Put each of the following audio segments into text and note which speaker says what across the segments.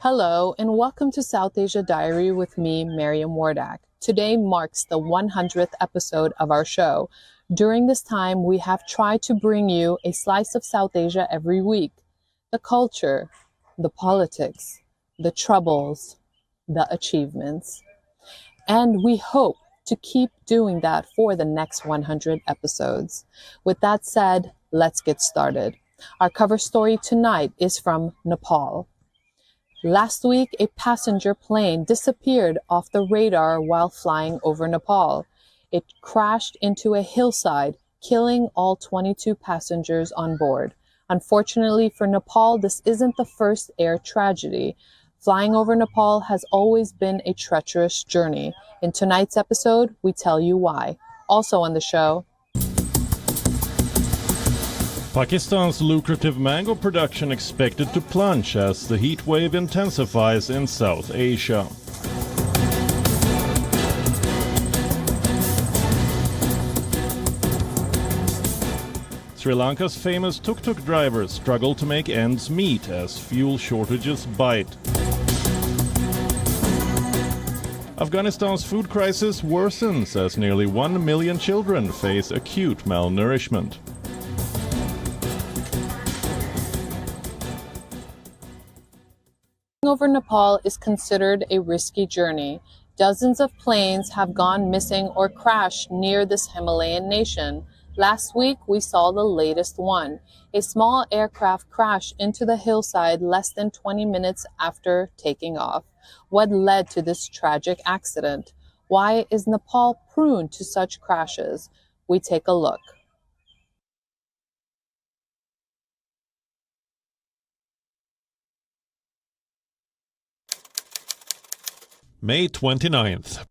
Speaker 1: Hello, and welcome to South Asia Diary with me, Miriam Wardak. Today marks the 100th episode of our show. During this time, we have tried to bring you a slice of South Asia every week. The culture, the politics, the troubles, the achievements. And we hope to keep doing that for the next 100 episodes. With that said, let's get started. Our cover story tonight is from Nepal. Last week, a passenger plane disappeared off the radar while flying over Nepal. It crashed into a hillside, killing all 22 passengers on board. Unfortunately for Nepal, this isn't the first air tragedy. Flying over Nepal has always been a treacherous journey. In tonight's episode, we tell you why. Also on the show,
Speaker 2: Pakistan's lucrative mango production expected to plunge as the heat wave intensifies in South Asia. Sri Lanka's famous tuk-tuk drivers struggle to make ends meet as fuel shortages bite. Afghanistan's food crisis worsens as nearly 1 million children face acute malnourishment.
Speaker 1: over Nepal is considered a risky journey. Dozens of planes have gone missing or crashed near this Himalayan nation. Last week, we saw the latest one. A small aircraft crashed into the hillside less than 20 minutes after taking off. What led to this tragic accident? Why is Nepal prone to such crashes? We take a look.
Speaker 2: May 29th.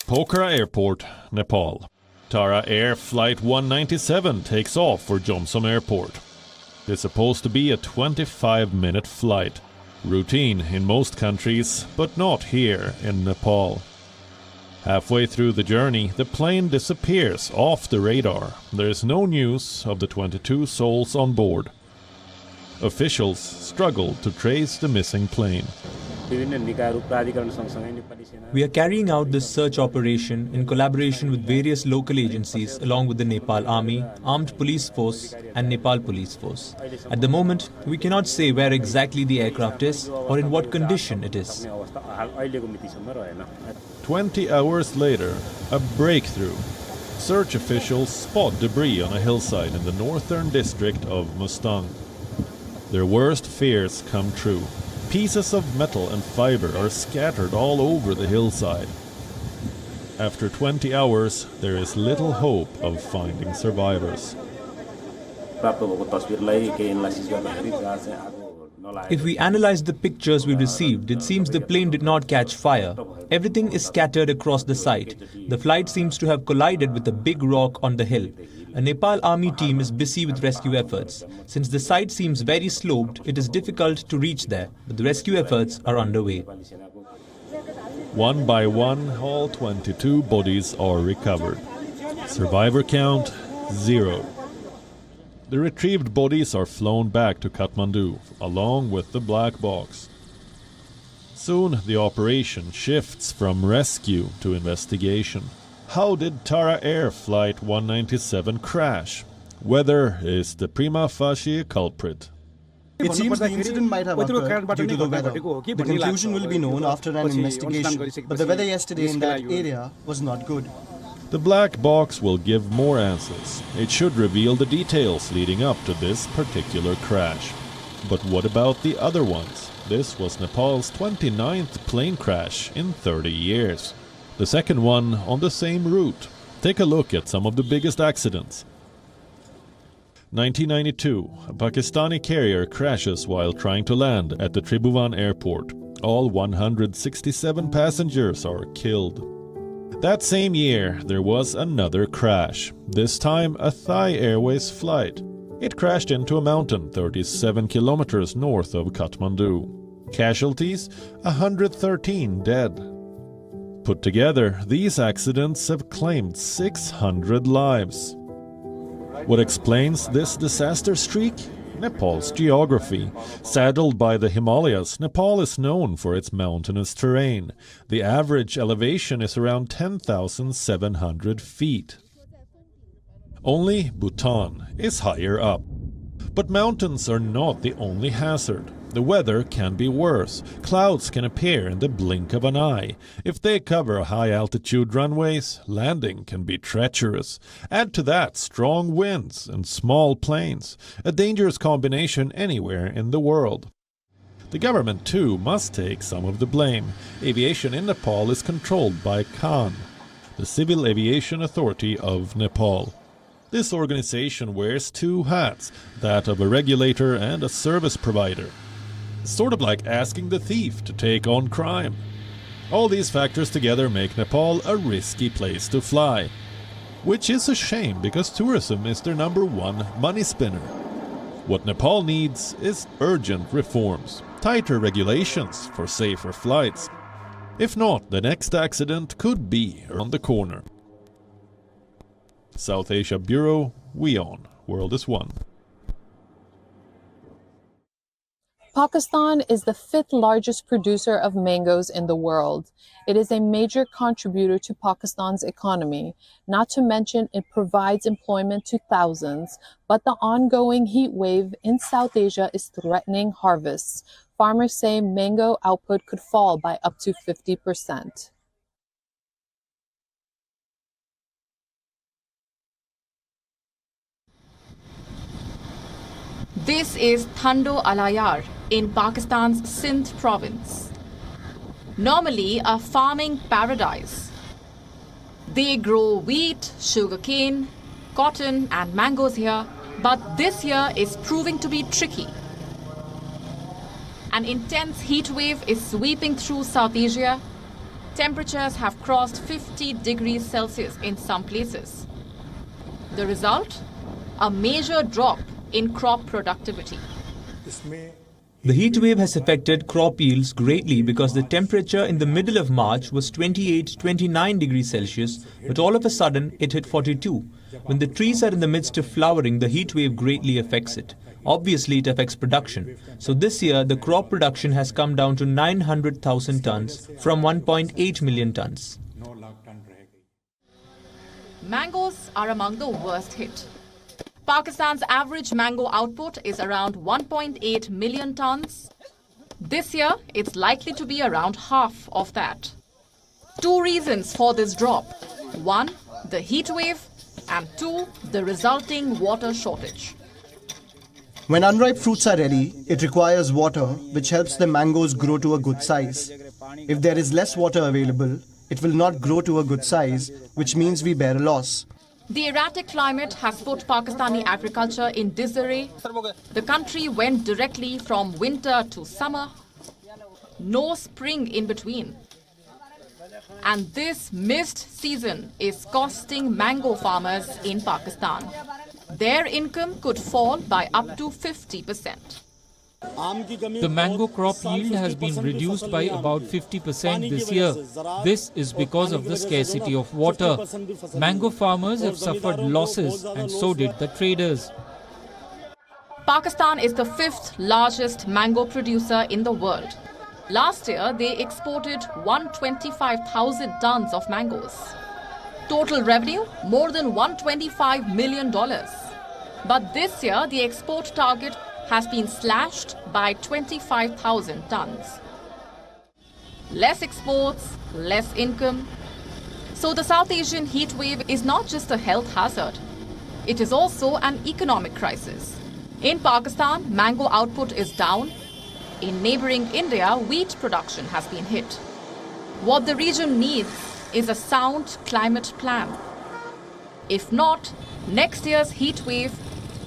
Speaker 2: Pokhara Airport, Nepal. Tara Air Flight 197 takes off for Jomsom Airport. It's supposed to be a 25-minute flight. Routine in most countries, but not here in Nepal. Halfway through the journey, the plane disappears off the radar. There is no news of the 22 souls on board. Officials struggle to trace the missing plane.
Speaker 3: We are carrying out this search operation in collaboration with various local agencies along with the Nepal Army, Armed Police Force and Nepal Police Force. At the moment, we cannot say where exactly the aircraft is or in what condition it is.
Speaker 2: 20 hours later, a breakthrough. Search officials spot debris on a hillside in the northern district of Mustang. Their worst fears come true. Pieces of metal and fiber are scattered all over the hillside. After 20 hours, there is little hope of finding survivors.
Speaker 3: If we analyze the pictures we received, it seems the plane did not catch fire. Everything is scattered across the site. The flight seems to have collided with a big rock on the hill. A Nepal Army team is busy with rescue efforts. Since the site seems very sloped, it is difficult to reach there, but the rescue efforts are underway.
Speaker 2: One by one, all 22 bodies are recovered. Survivor count, 0. The retrieved bodies are flown back to Kathmandu, along with the black box. Soon the operation shifts from rescue to investigation. How did Tara Air Flight 197 crash? Weather is the prima facie culprit.
Speaker 4: It seems the incident might have occurred due to the weather. The conclusion will be known after an investigation, but the weather yesterday in that area was not good.
Speaker 2: The black box will give more answers. It should reveal the details leading up to this particular crash. But what about the other ones? This was Nepal's 29th plane crash in 30 years. The second one on the same route. Take a look at some of the biggest accidents. 1992, a Pakistani carrier crashes while trying to land at the Tribhuvan airport. All 167 passengers are killed. That same year, there was another crash, this time a Thai Airways flight. It crashed into a mountain 37 kilometers north of Kathmandu. Casualties, 113 dead. Put together, these accidents have claimed 600 lives. What explains this disaster streak? Nepal's geography. Saddled by the Himalayas, Nepal is known for its mountainous terrain. The average elevation is around 10,700 feet. Only Bhutan is higher up. But mountains are not the only hazard. The weather can be worse. Clouds can appear in the blink of an eye. If they cover high-altitude runways, landing can be treacherous. Add to that strong winds and small planes, a dangerous combination anywhere in the world. The government, too, must take some of the blame. Aviation in Nepal is controlled by CAN, the Civil Aviation Authority of Nepal. This organization wears two hats, that of a regulator and a service provider. Sort of like asking the thief to take on crime. All these factors together make Nepal a risky place to fly. Which is a shame because tourism is their #1 money spinner. What Nepal needs is urgent reforms, tighter regulations for safer flights. If not, the next accident could be around the corner. South Asia Bureau, WION, World is One.
Speaker 1: Pakistan is the 5th largest producer of mangoes in the world. It is a major contributor to Pakistan's economy. Not to mention it provides employment to thousands. But the ongoing heat wave in South Asia is threatening harvests. Farmers say mango output could fall by up to 50%.
Speaker 5: This is Thando Alayar in Pakistan's Sindh province. Normally a farming paradise. They grow wheat, sugarcane, cotton and mangoes here, but this year is proving to be tricky. An intense heat wave is sweeping through South Asia. Temperatures have crossed 50 degrees Celsius in some places. The result? A major drop in crop productivity.
Speaker 3: The heat wave has affected crop yields greatly because the temperature in the middle of March was 28-29 degrees Celsius, but all of a sudden it hit 42. When the trees are in the midst of flowering, the heat wave greatly affects it. Obviously, it affects production. So this year, the crop production has come down to 900,000 tons from 1.8 million tons.
Speaker 5: Mangoes are among the worst hit. Pakistan's average mango output is around 1.8 million tons. This year, it's likely to be around half of that. Two reasons for this drop. One, the heat wave, and two, the resulting water shortage.
Speaker 4: When unripe fruits are ready, it requires water, which helps the mangoes grow to a good size. If there is less water available, it will not grow to a good size, which means we bear a loss.
Speaker 5: The erratic climate has put Pakistani agriculture in disarray. The country went directly from winter to summer. No spring in between. And this missed season is costing mango farmers in Pakistan. Their income could fall by up to 50%.
Speaker 6: The mango crop yield has been reduced by about 50% this year. This is because of the scarcity of water. Mango farmers have suffered losses and so did the traders.
Speaker 5: Pakistan is the 5th largest mango producer in the world. Last year, they exported 125,000 tons of mangoes. Total revenue, more than $125 million. But this year, the export target has been slashed by 25,000 tons. Less exports, less income. So the South Asian heat wave is not just a health hazard. It is also an economic crisis. In Pakistan, mango output is down. In neighboring India, wheat production has been hit. What the region needs is a sound climate plan. If not, next year's heat wave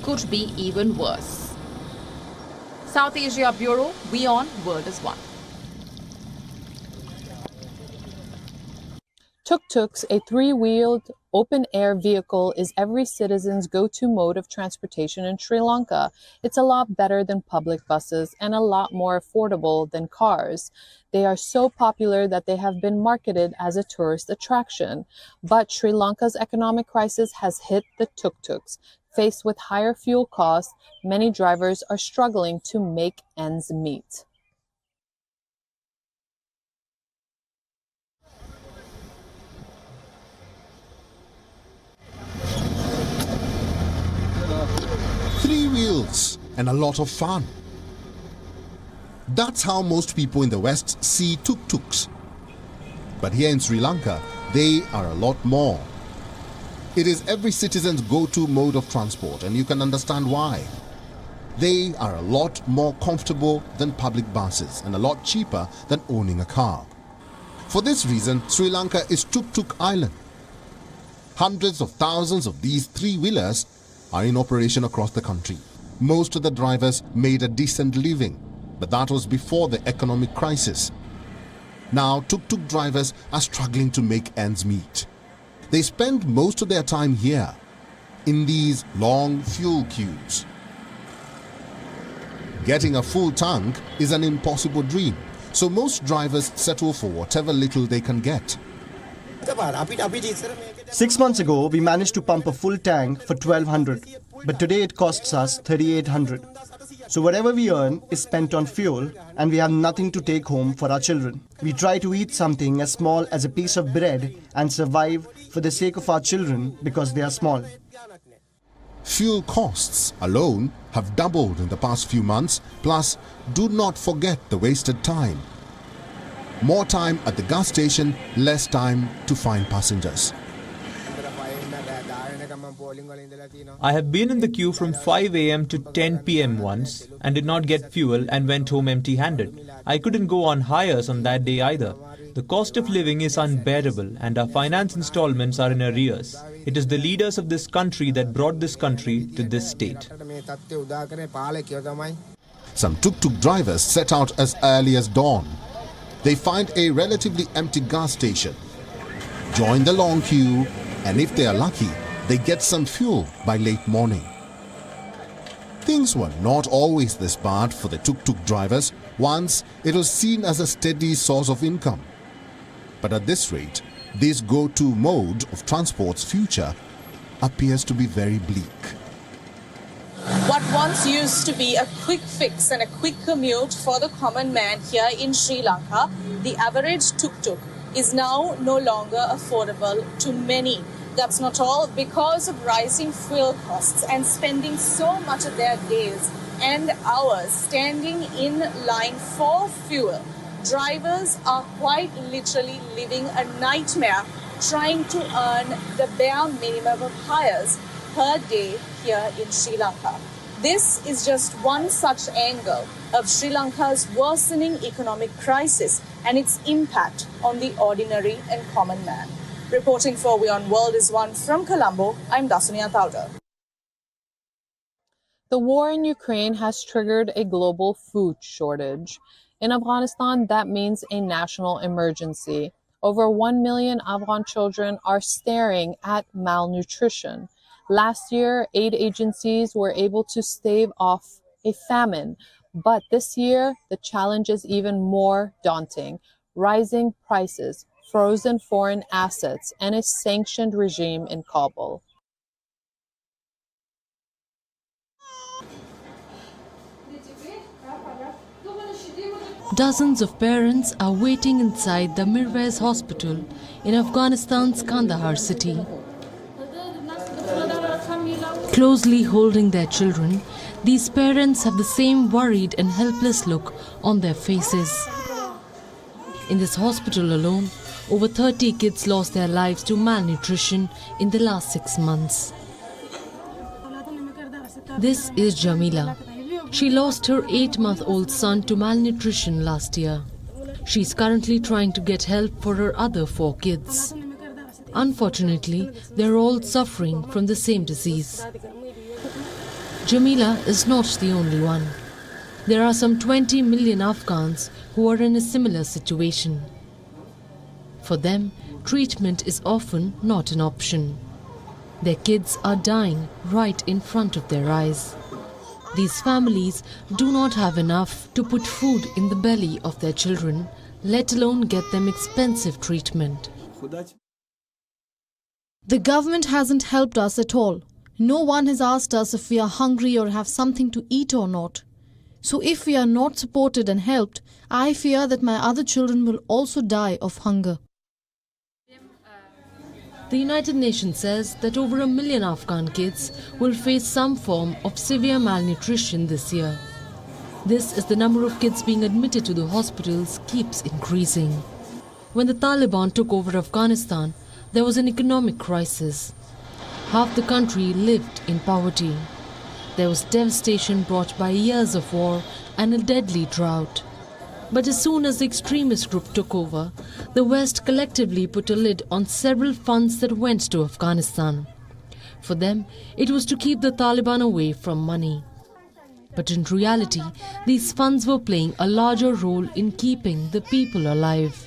Speaker 5: could be even worse. South Asia Bureau, WION, World is One.
Speaker 1: Tuk-tuks, a three-wheeled open-air vehicle, is every citizen's go-to mode of transportation in Sri Lanka. It's a lot better than public buses and a lot more affordable than cars. They are so popular that they have been marketed as a tourist attraction. But Sri Lanka's economic crisis has hit the tuk-tuks. Faced with higher fuel costs, many drivers are struggling to make ends meet.
Speaker 7: Three wheels and a lot of fun. That's how most people in the West see tuk-tuks. But here in Sri Lanka, they are a lot more. It is every citizen's go-to mode of transport, and you can understand why. They are a lot more comfortable than public buses and a lot cheaper than owning a car. For this reason, Sri Lanka is Tuk-Tuk Island. Hundreds of thousands of these three-wheelers are in operation across the country. Most of the drivers made a decent living, but that was before the economic crisis. Now, tuk-tuk drivers are struggling to make ends meet. They spend most of their time here, in these long fuel queues. Getting a full tank is an impossible dream, so most drivers settle for whatever little they can get.
Speaker 4: 6 months ago, we managed to pump a full tank for 1,200, but today it costs us 3,800. So whatever we earn is spent on fuel, and we have nothing to take home for our children. We try to eat something as small as a piece of bread and survive for the sake of our children because they are small.
Speaker 7: Fuel costs alone have doubled in the past few months, plus do not forget the wasted time. More time at the gas station, less time to find passengers.
Speaker 3: I have been in the queue from 5 a.m. to 10 p.m. once and did not get fuel and went home empty-handed. I couldn't go on hires on that day either. The cost of living is unbearable and our finance installments are in arrears. It is the leaders of this country that brought this country to this state.
Speaker 7: Some tuk-tuk drivers set out as early as dawn. They find a relatively empty gas station, join the long queue, and if they are lucky, they get some fuel by late morning. Things were not always this bad for the tuk-tuk drivers. Once, it was seen as a steady source of income. But at this rate, this go-to mode of transport's future appears to be very bleak.
Speaker 8: What once used to be a quick fix and a quick commute for the common man here in Sri Lanka, the average tuk-tuk, is now no longer affordable to many. That's not all. Because of rising fuel costs and spending so much of their days and hours standing in line for fuel, drivers are quite literally living a nightmare trying to earn the bare minimum of hires per day here in Sri Lanka. This is just one such angle of Sri Lanka's worsening economic crisis and its impact on the ordinary and common man. Reporting for WION World is one from Colombo. I'm Dasunia Tauda.
Speaker 1: The war in Ukraine has triggered a global food shortage. In Afghanistan, that means a national emergency. Over 1 million Afghan children are staring at malnutrition. Last year, aid agencies were able to stave off a famine. But this year, the challenge is even more daunting. Rising prices, frozen foreign assets, and a sanctioned regime in Kabul.
Speaker 9: Dozens of parents are waiting inside the Mirwais hospital in Afghanistan's Kandahar city. Closely holding their children, these parents have the same worried and helpless look on their faces. In this hospital alone, over 30 kids lost their lives to malnutrition in the last 6 months. This is Jamila. She lost her 8-month-old son to malnutrition last year. She's currently trying to get help for her other 4 kids. Unfortunately, they're all suffering from the same disease. Jamila is not the only one. There are some 20 million Afghans who are in a similar situation. For them, treatment is often not an option. Their kids are dying right in front of their eyes. These families do not have enough to put food in the belly of their children, let alone get them expensive treatment.
Speaker 10: The government hasn't helped us at all. No one has asked us if we are hungry or have something to eat or not. So if we are not supported and helped, I fear that my other children will also die of hunger.
Speaker 9: The United Nations says that over 1 million Afghan kids will face some form of severe malnutrition this year. This is the number of kids being admitted to the hospitals keeps increasing. When the Taliban took over Afghanistan, there was an economic crisis. Half the country lived in poverty. There was devastation brought by years of war and a deadly drought. But as soon as the extremist group took over, the West collectively put a lid on several funds that went to Afghanistan. For them, it was to keep the Taliban away from money. But in reality, these funds were playing a larger role in keeping the people alive.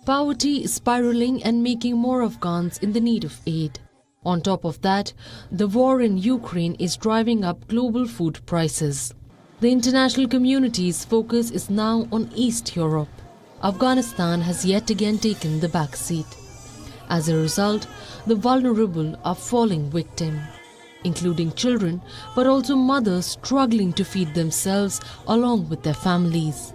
Speaker 9: Poverty is spiraling and making more Afghans in the need of aid. On top of that, the war in Ukraine is driving up global food prices. The international community's focus is now on East Europe. Afghanistan has yet again taken the back seat. As a result, the vulnerable are falling victim, including children, but also mothers struggling to feed themselves along with their families.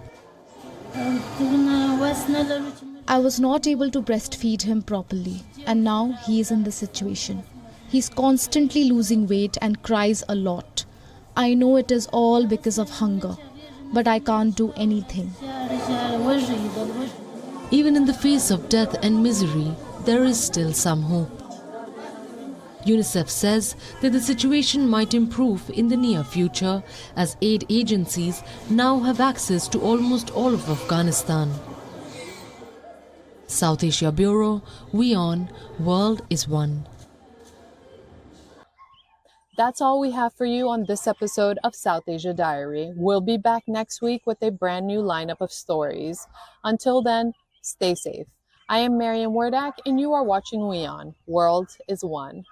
Speaker 10: I was not able to breastfeed him properly, and now he is in this situation. He's constantly losing weight and cries a lot. I know it is all because of hunger, but I can't do anything.
Speaker 9: Even in the face of death and misery, there is still some hope. UNICEF says that the situation might improve in the near future as aid agencies now have access to almost all of Afghanistan. South Asia Bureau, WION, World is One.
Speaker 1: That's all we have for you on this episode of South Asia Diary. We'll be back next week with a brand new lineup of stories. Until then, stay safe. I am Mariam Wardak, and you are watching WION. World is One.